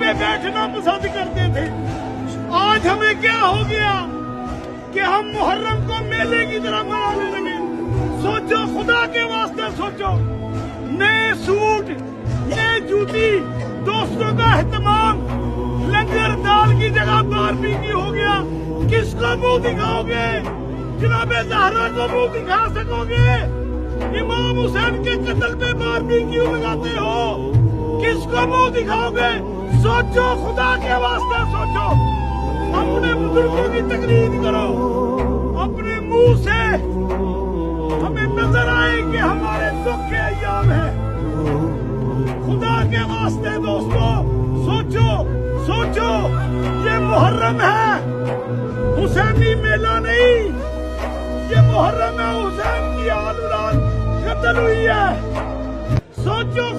में बैठना पसंद करते थे। आज हमें क्या हो गया कि हम मुहर्रम को मेले की तरह मनाने लगे। सोचो, खुदा के वास्ते सोचो, नए सूट, नए जूती, दोस्तों का एहतमाम, लंगर दाल की जगह बारबेक्यू हो गया। किसको मुंह दिखाओगे? जनाबे ज़हरा को मुंह दिखा सकोगे? इमाम हुसैन के कत्ल पे बारबेक्यू लगाते हो, किसको मुंह दिखाओगे? सोचो, खुदा के वास्ते सोचो। अपने बुजुर्गों की तकलीफ करो, अपने मुंह से हमें नजर आए कि हमारे दुख के अय्याम है। खुदा के वास्ते दोस्तों सोचो, सोचो, ये मुहर्रम है, हुसैनी मेला नहीं। ये मुहर्रम है, हुसैन की आल औलाद कत्ल हुई है। सोचो।